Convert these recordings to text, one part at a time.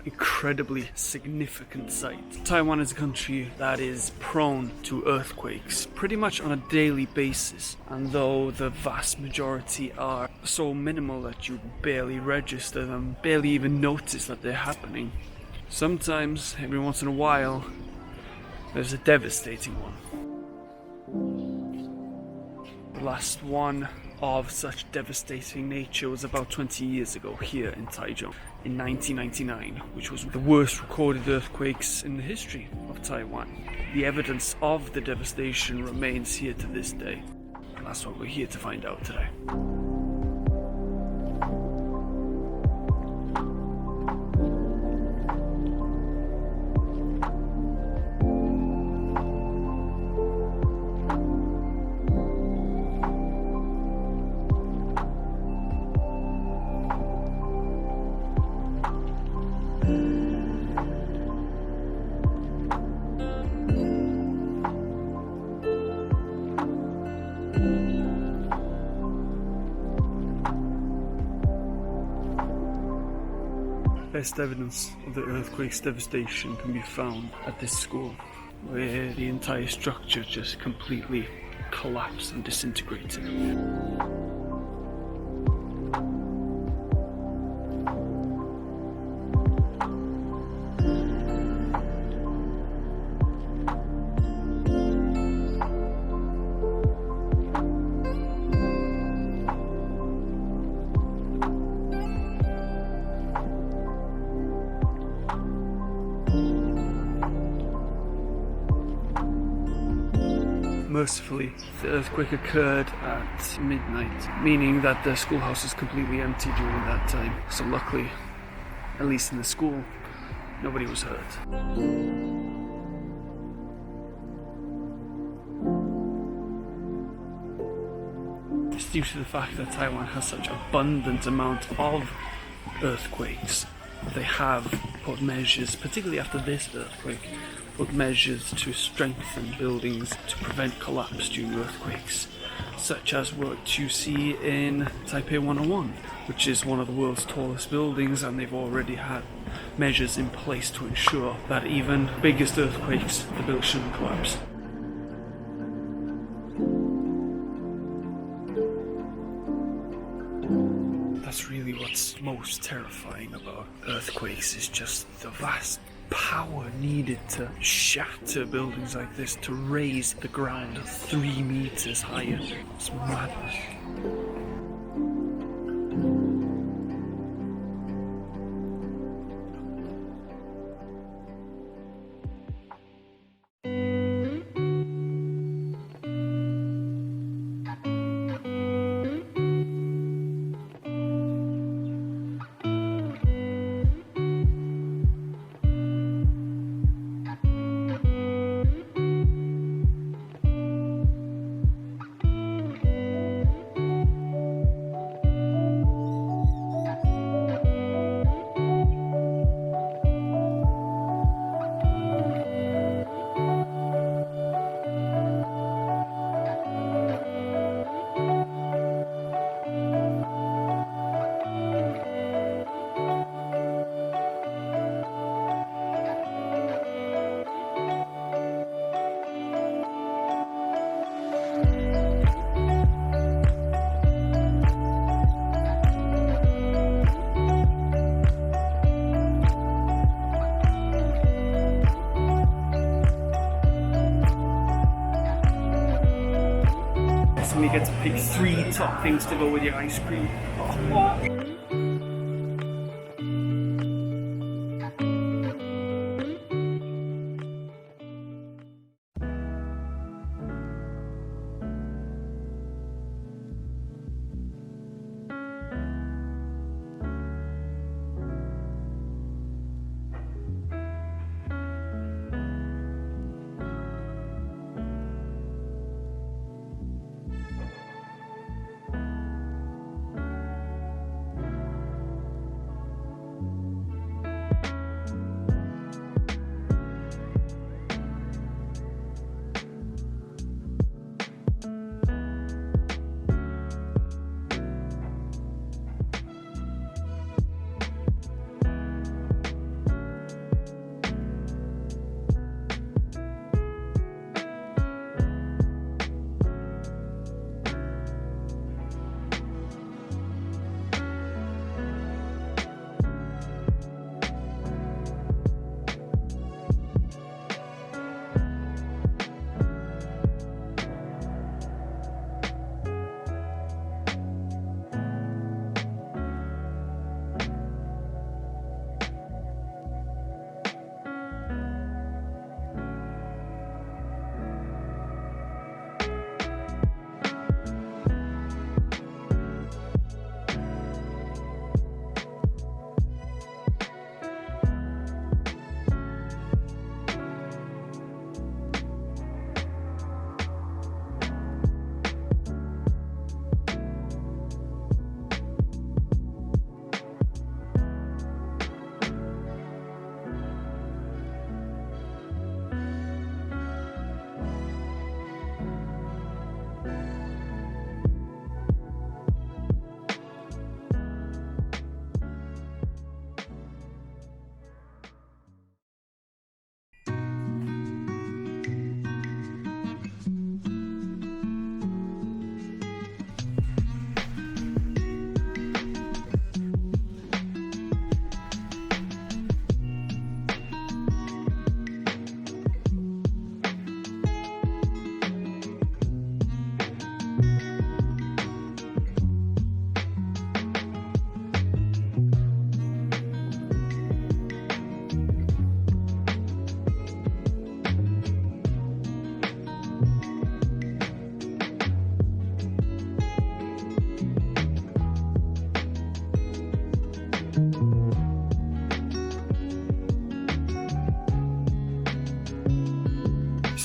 incredibly significant site. Taiwan is a country that is prone to earthquakes pretty much on a daily basis, and though the vast majority are so minimal that you barely register them, barely even notice that they're happening, sometimes, every once in a while, there's a devastating one. The last one of such devastating nature was about 20 years ago here in Taichung in 1999, which was the worst recorded earthquakes in the history of Taiwan. The evidence of the devastation remains here to this day, and that's what we're here to find out today. Best evidence of the earthquake's devastation can be found at this school, where the entire structure just completely collapsed and disintegrated. Mercifully, the earthquake occurred at midnight, meaning that the schoolhouse was completely empty during that time. So luckily, at least in the school, nobody was hurt. It's due to the fact that Taiwan has such abundant amount of earthquakes. They have put measures, particularly after this earthquake, put measures to strengthen buildings to prevent collapse during earthquakes, such as what you see in Taipei 101, which is one of the world's tallest buildings, and they've already had measures in place to ensure that even biggest earthquakes, the building shouldn't collapse. That's really what's most terrifying about earthquakes, is just the vast power needed to shatter buildings like this, to raise the ground 3 meters higher. It's madness. And you get to pick 3 toppings to go with your ice cream. Oh.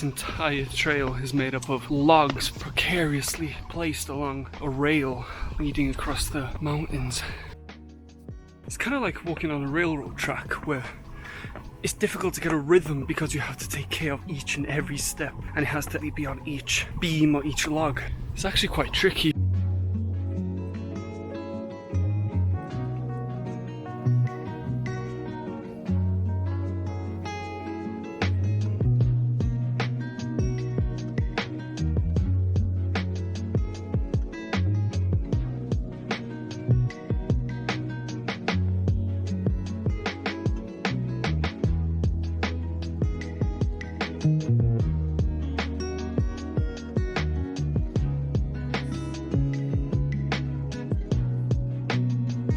This entire trail is made up of logs precariously placed along a rail leading across the mountains. It's kind of like walking on a railroad track where it's difficult to get a rhythm because you have to take care of each and every step, and it has to be on each beam or each log. It's actually quite tricky.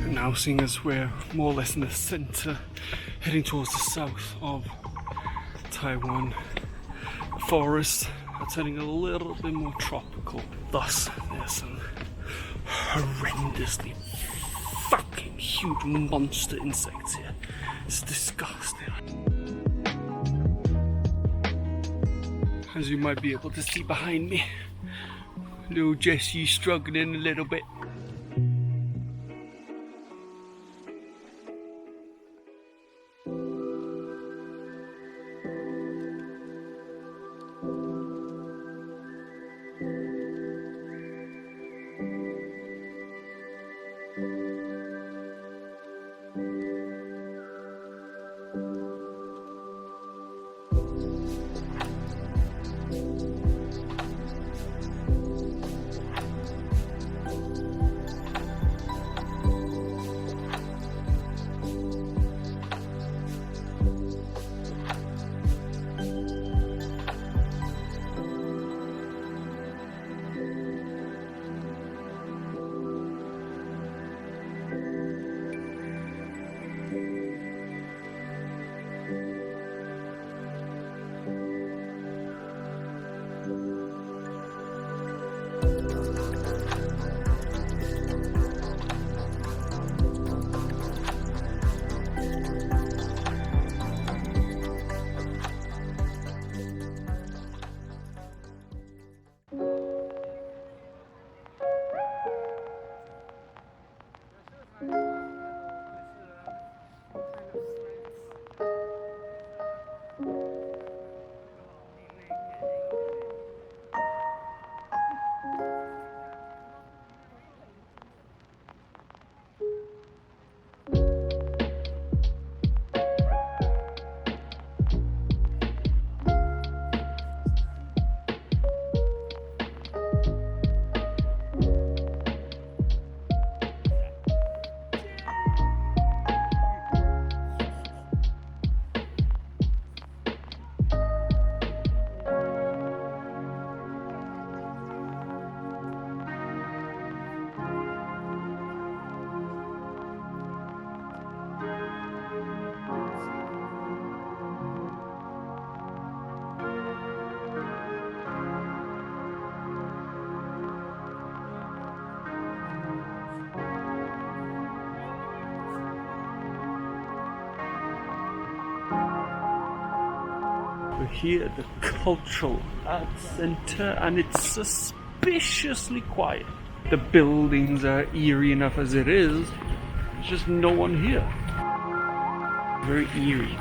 Now, seeing as we're more or less in the center, heading towards the south of Taiwan, forests are turning a little bit more tropical. Thus, there's some horrendously fucking huge monster insects here. It's disgusting. As you might be able to see behind me, little Jessie struggling a little bit. We're here at the Cultural Arts Centre and it's suspiciously quiet. The buildings are eerie enough as it is, there's just no one here. Very eerie.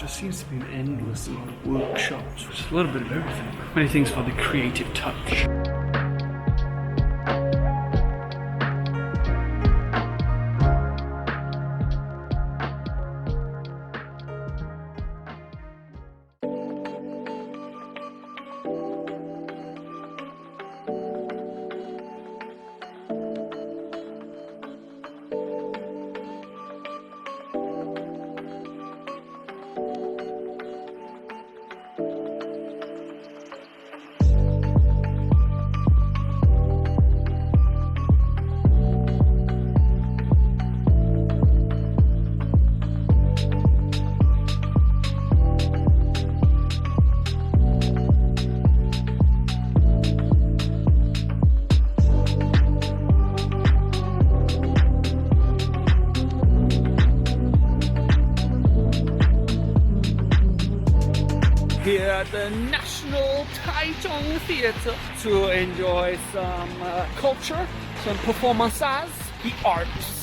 Seems to be an endless amount of workshops, just a little bit of everything. Many things for the creative touch. here at the National Taichung Theatre to enjoy some culture, some performances, the arts.